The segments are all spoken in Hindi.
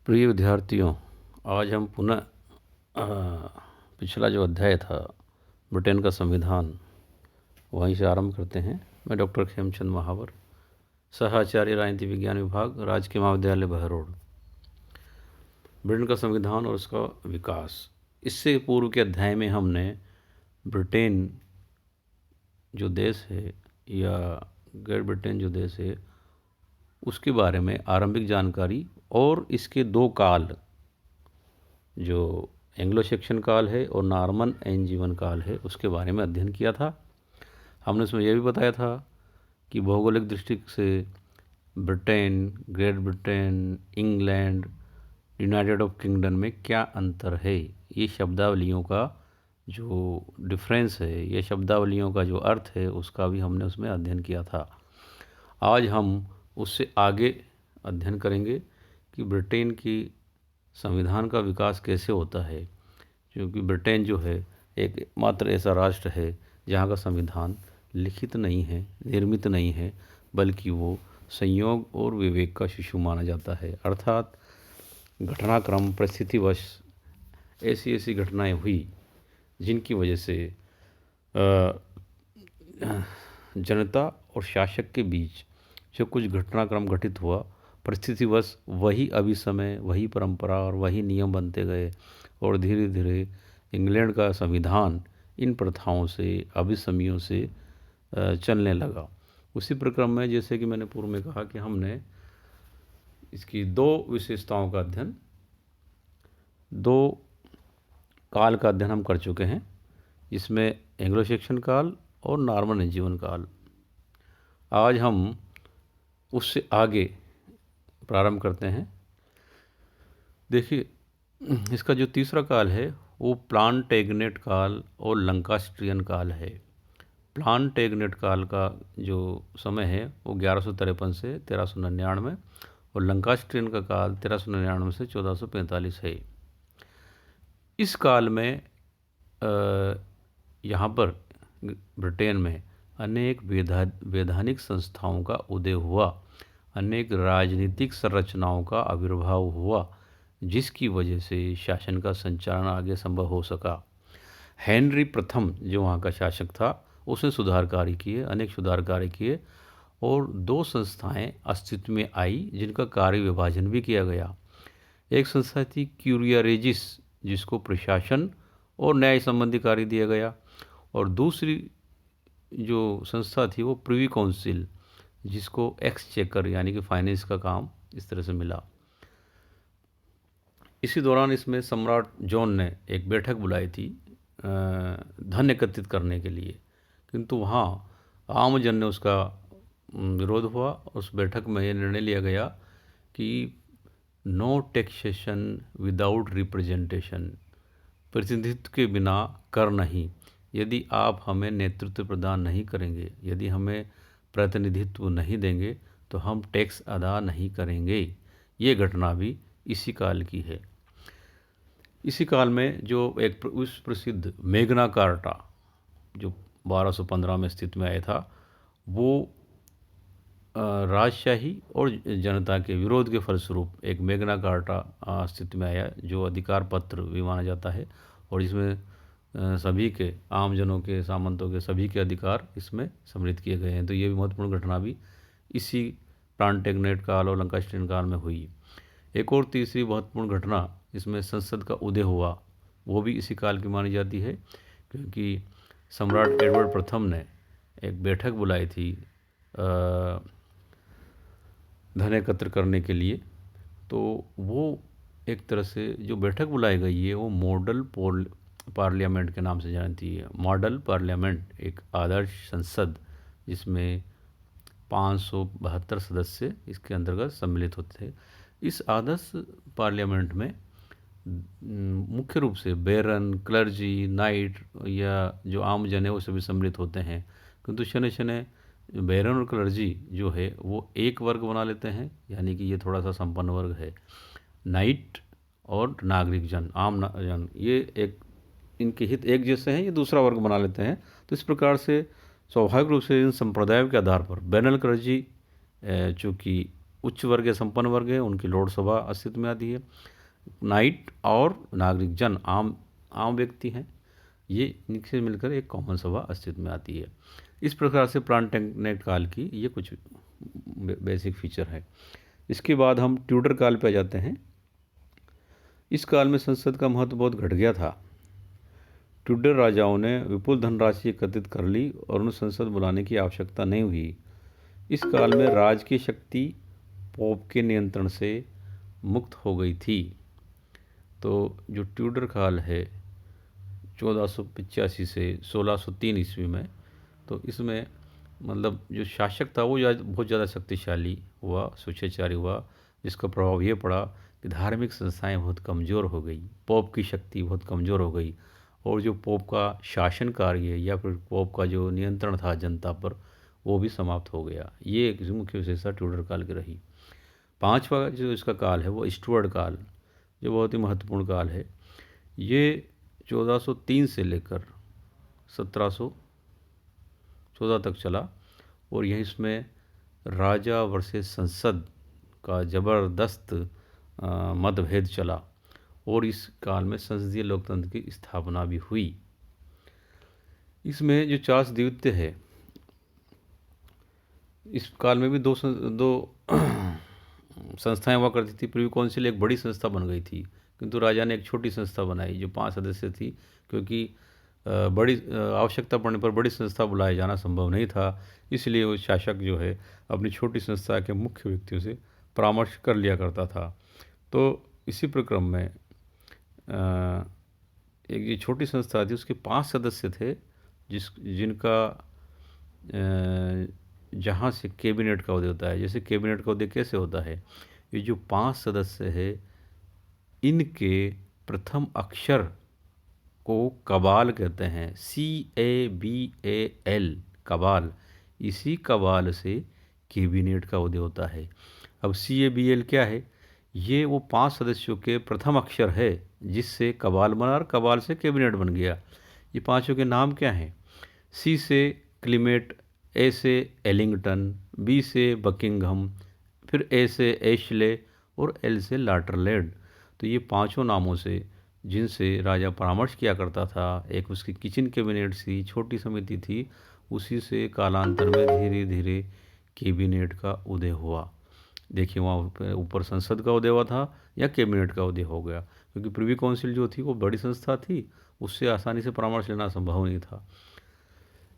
प्रिय विद्यार्थियों, आज हम पुनः पिछला जो अध्याय था ब्रिटेन का संविधान वहीं से आरंभ करते हैं। मैं डॉक्टर खेमचंद महावर, सह-आचार्य राजनीति विज्ञान विभाग, राजकीय महाविद्यालय बहरोड। ब्रिटेन का संविधान और उसका विकास। इससे पूर्व के अध्याय में हमने ब्रिटेन जो देश है या ग्रेट ब्रिटेन जो देश है उसके बारे में आरंभिक जानकारी और इसके दो काल, जो एंग्लो सेक्शन काल है और नॉर्मन एंजीवन काल है, उसके बारे में अध्ययन किया था। हमने उसमें यह भी बताया था कि भौगोलिक दृष्टि से Britain, great Britain, England, United of kingdom में क्या अंतर है। ये शब्दावलियों का जो डिफरेंस है, ये शब्दावलियों का जो अर्थ है, उसका भी हमने उसमें अध्ययन किया था। आज हम उससे आगे अध्ययन करेंगे कि ब्रिटेन की संविधान का विकास कैसे होता है, क्योंकि ब्रिटेन जो है एक मात्र ऐसा राष्ट्र है जहाँ का संविधान लिखित नहीं है, निर्मित नहीं है, बल्कि वो संयोग और विवेक का शिशु माना जाता है। अर्थात घटनाक्रम, परिस्थितिवश ऐसी ऐसी घटनाएं हुई जिनकी वजह से जनता और शासक के बीच जो कुछ घटनाक्रम घटित हुआ, परिस्थितिवश वही अभिसमय, वही परंपरा और वही नियम बनते गए और धीरे धीरे इंग्लैंड का संविधान इन प्रथाओं से, अभिसमयों से चलने लगा। उसी प्रक्रम में, जैसे कि मैंने पूर्व में कहा कि हमने इसकी दो विशेषताओं का अध्ययन, दो काल का अध्ययन हम कर चुके हैं, जिसमें एंग्लो सेक्शन काल और नॉर्मन एंजीवन काल। आज हम उससे आगे प्रारंभ करते हैं। देखिए, इसका जो तीसरा काल है वो प्लांटेगनेट काल और लंकास्ट्रियन काल है। प्लांटेगनेट काल का जो समय है वो 1153 से 1399 और लंकास्ट्रियन का काल 1399 से 1445 है। इस काल में यहाँ पर ब्रिटेन में अनेक वैधानिक संस्थाओं का उदय हुआ, अनेक राजनीतिक संरचनाओं का आविर्भाव हुआ, जिसकी वजह से शासन का संचालन आगे संभव हो सका। हेनरी प्रथम जो वहाँ का शासक था, उसने सुधार कार्य किए, अनेक सुधार कार्य किए और दो संस्थाएं अस्तित्व में आई जिनका कार्य विभाजन भी किया गया। एक संस्था थी क्यूरिया रेजिस, जिसको प्रशासन और न्याय संबंधी कार्य दिया गया, और दूसरी जो संस्था थी वो प्रिवी काउंसिल, जिसको एक्सचेकर यानी कि फाइनेंस का काम इस तरह से मिला। इसी दौरान इसमें सम्राट जॉन ने एक बैठक बुलाई थी धन एकत्रित करने के लिए, किंतु वहाँ आम जन ने उसका विरोध हुआ। उस बैठक में यह निर्णय लिया गया कि नो टैक्सेशन विदाउट रिप्रेजेंटेशन, प्रतिनिधित्व के बिना कर नहीं। यदि आप हमें नेतृत्व प्रदान नहीं करेंगे, यदि हमें प्रतिनिधित्व नहीं देंगे, तो हम टैक्स अदा नहीं करेंगे। ये घटना भी इसी काल की है। इसी काल में जो एक उस प्रसिद्ध मैग्ना कार्टा जो 1215 में अस्तित्व में आया था, वो राजशाही और जनता के विरोध के फलस्वरूप एक मैग्ना कार्टा अस्तित्व में आया, जो अधिकार पत्र भी माना जाता है और इसमें सभी के, आम जनों के, सामंतों के, सभी के अधिकार इसमें सम्मिलित किए गए हैं। तो ये भी महत्वपूर्ण घटना भी इसी प्लांटेगनेट काल और लंकास्ट्रियन काल में हुई। एक और तीसरी महत्वपूर्ण घटना इसमें संसद का उदय हुआ, वो भी इसी काल की मानी जाती है, क्योंकि सम्राट एडवर्ड प्रथम ने एक बैठक बुलाई थी धन एकत्र करने के लिए। तो वो एक तरह से जो बैठक बुलाई गई है वो मॉडल पार्लियामेंट के नाम से जानती है। मॉडल पार्लियामेंट एक आदर्श संसद जिसमें 572 सदस्य इसके अंतर्गत सम्मिलित होते थे। इस आदर्श पार्लियामेंट में मुख्य रूप से बैरन, क्लर्जी, नाइट या जो आम जन है वो सभी सम्मिलित होते हैं, किंतु शनै शनै बैरन और क्लर्जी जो है वो एक वर्ग बना लेते हैं, यानी कि ये थोड़ा सा संपन्न वर्ग है। नाइट और नागरिक जन, आम जन, ये एक इनके हित एक जैसे हैं, ये दूसरा वर्ग बना लेते हैं। तो इस प्रकार से स्वाभाविक रूप से इन संप्रदायों के आधार पर बैरन क्लर्जी चूँकि उच्च वर्ग या संपन्न वर्ग है उनकी लोकसभा अस्तित्व में आती है। नाइट और नागरिक जन आम व्यक्ति हैं, ये इनसे मिलकर एक कॉमन सभा अस्तित्व में आती है। इस प्रकार से प्लांटेनेट काल की ये कुछ बेसिक फीचर है। इसके बाद हम ट्यूडर काल पे आ जाते हैं। इस काल में संसद का महत्व बहुत घट गया था। ट्यूडर राजाओं ने विपुल धनराशि एकत्रित कर ली और उन्हें संसद बुलाने की आवश्यकता नहीं हुई। इस काल में राज की शक्ति पोप के नियंत्रण से मुक्त हो गई थी। तो जो ट्यूडर काल है 1485 से 1603 ईस्वी में, तो इसमें मतलब जो शासक था वो बहुत ज़्यादा शक्तिशाली हुआ, स्वेच्छाचारी हुआ, जिसका प्रभाव ये पड़ा कि धार्मिक संस्थाएं बहुत कमज़ोर हो गई, पोप की शक्ति बहुत कमज़ोर हो गई, और जो पोप का शासन कार्य या फिर पोप का जो नियंत्रण था जनता पर, वो भी समाप्त हो गया। ये एक मुख्य विशेषता ट्यूडर काल की रही। पांचवा जो इसका काल है वो स्टुअर्ट काल, जो बहुत ही महत्वपूर्ण काल है। ये 1403 से लेकर 1714 तक चला, और यही इसमें राजा वर्सेस संसद का ज़बरदस्त मतभेद चला, और इस काल में संसदीय लोकतंत्र की स्थापना भी हुई। इसमें जो चार्ल्स द्वितीय है, इस काल में भी दो संस्थाएं हुआ करती थी। प्रिवी काउंसिल एक बड़ी संस्था बन गई थी, किंतु राजा ने एक छोटी संस्था बनाई जो 5 सदस्य थी, क्योंकि बड़ी आवश्यकता पड़ने पर बड़ी संस्था बुलाए जाना संभव नहीं था। इसलिए वो शासक जो है अपनी छोटी संस्था के मुख्य व्यक्तियों से परामर्श कर लिया करता था। तो इसी प्रक्रम में एक ये छोटी संस्था थी, उसके 5 सदस्य थे, जिनका जहाँ से कैबिनेट का उदय होता है। जैसे कैबिनेट का उदय कैसे होता है, ये जो 5 सदस्य है, इनके प्रथम अक्षर को कबाल कहते हैं, CABAL, कबाल। इसी कबाल से कैबिनेट का उदय होता है। अब CABL क्या है, ये वो 5 सदस्यों के प्रथम अक्षर है जिससे कबाल बना और कबाल से कैबिनेट बन गया। ये पांचों के नाम क्या हैं? C से क्लीमेट, A से एलिंगटन, B से बकिंघम, फिर A से एशले और L से लाटरलैंड। तो ये पांचों नामों से जिनसे राजा परामर्श किया करता था, एक उसकी किचन कैबिनेट सी छोटी समिति थी, उसी से कालांतर में धीरे धीरे कैबिनेट का उदय हुआ। देखिए वहाँ ऊपर संसद का उदय हुआ था या कैबिनेट का उदय हो गया, क्योंकि प्रिवी काउंसिल जो थी वो बड़ी संस्था थी, उससे आसानी से परामर्श लेना संभव नहीं था।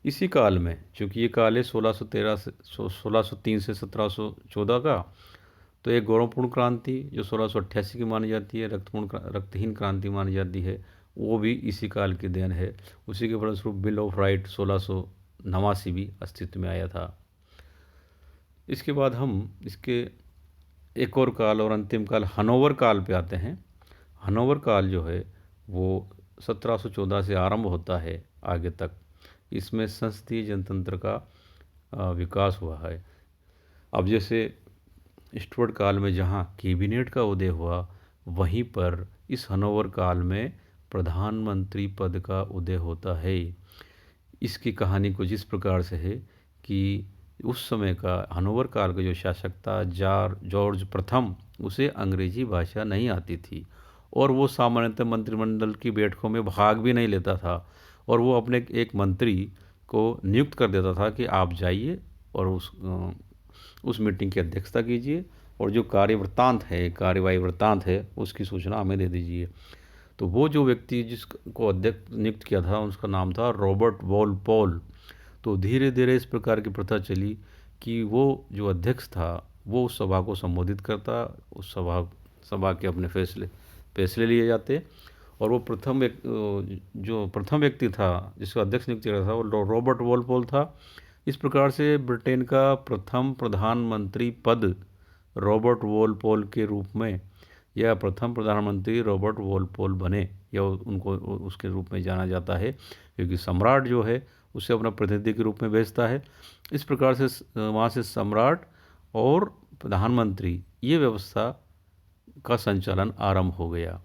इसी काल में, चूँकि ये काल है 1603 से 1714 का, तो एक गौरवपूर्ण क्रांति जो 1688 की मानी जाती है, रक्तहीन क्रांति मानी जाती है, वो भी इसी काल की देन है। उसी के फलस्वरूप बिल ऑफ राइट 1689 भी अस्तित्व में आया था। इसके बाद हम इसके एक और काल और अंतिम काल हनोवर काल पे आते हैं। हनोवर काल जो है वो 1714 से आरंभ होता है आगे तक। इसमें संसदीय जनतंत्र का विकास हुआ है। अब जैसे स्टुअर्ट काल में जहाँ कैबिनेट का उदय हुआ, वहीं पर इस हनोवर काल में प्रधानमंत्री पद का उदय होता है। इसकी कहानी कुछ इस प्रकार से है कि उस समय का हनोवर काल का जो शासक था जॉर्ज प्रथम, उसे अंग्रेजी भाषा नहीं आती थी, और वो सामान्यतः मंत्रिमंडल की बैठकों में भाग भी नहीं लेता था, और वो अपने एक मंत्री को नियुक्त कर देता था कि आप जाइए और उस मीटिंग की अध्यक्षता कीजिए, और जो कार्यवाही वृत्तांत है उसकी सूचना हमें दे दीजिए। तो वो जो व्यक्ति जिसको अध्यक्ष नियुक्त किया था, उसका नाम था रॉबर्ट वॉलपोल। तो धीरे धीरे इस प्रकार की प्रथा चली कि वो जो अध्यक्ष था वो उस सभा को संबोधित करता, उस सभा के अपने फैसले लिए जाते, और वो जो प्रथम व्यक्ति था जिसका अध्यक्ष नियुक्त किया था वो रॉबर्ट वॉलपोल था। इस प्रकार से ब्रिटेन का प्रथम प्रधानमंत्री पद रॉबर्ट वॉलपोल के रूप में, या प्रथम प्रधानमंत्री रॉबर्ट वॉलपोल बने, या उनको उसके रूप में जाना जाता है, क्योंकि सम्राट जो है उसे अपना प्रतिनिधि के रूप में भेजता है। इस प्रकार से वहाँ से सम्राट और प्रधानमंत्री ये व्यवस्था का संचालन आरंभ हो गया।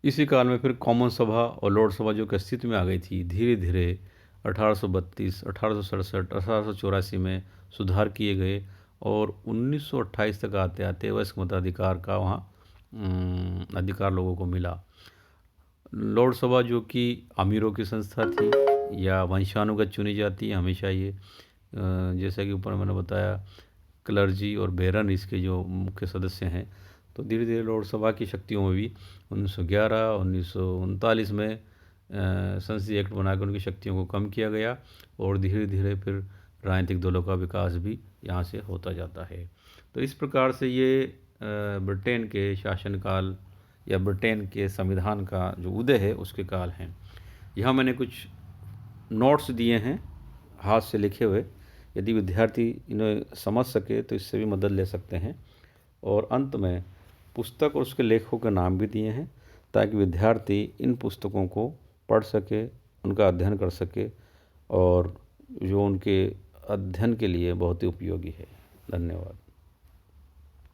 इसी काल में फिर कॉमन सभा और लॉर्ड सभा जो कि अस्तित्व में आ गई थी, धीरे धीरे 1832, 1867, 1884 में सुधार किए गए, और 1928 तक आते आते वयस्क मताधिकार का वहाँ अधिकार लोगों को मिला। लॉर्ड सभा जो कि अमीरों की संस्था थी या वंशानुगत चुनी जाती है हमेशा ये, जैसा कि ऊपर मैंने बताया क्लर्जी और बैरन इसके जो मुख्य सदस्य हैं। तो धीरे धीरे लॉर्ड सभा की शक्तियों में भी 1911 1939 में संसदीय एक्ट बनाकर उनकी शक्तियों को कम किया गया और धीरे धीरे फिर राजनीतिक दलों का विकास भी यहाँ से होता जाता है। तो इस प्रकार से ये ब्रिटेन के शासनकाल या ब्रिटेन के संविधान का जो उदय है उसके काल हैं। यहाँ मैंने कुछ नोट्स दिए हैं हाथ से लिखे हुए, यदि विद्यार्थी इन्हें समझ सके तो इससे भी मदद ले सकते हैं। और अंत में पुस्तक और उसके लेखकों के नाम भी दिए हैं ताकि विद्यार्थी इन पुस्तकों को पढ़ सके, उनका अध्ययन कर सके और जो उनके अध्ययन के लिए बहुत ही उपयोगी है। धन्यवाद।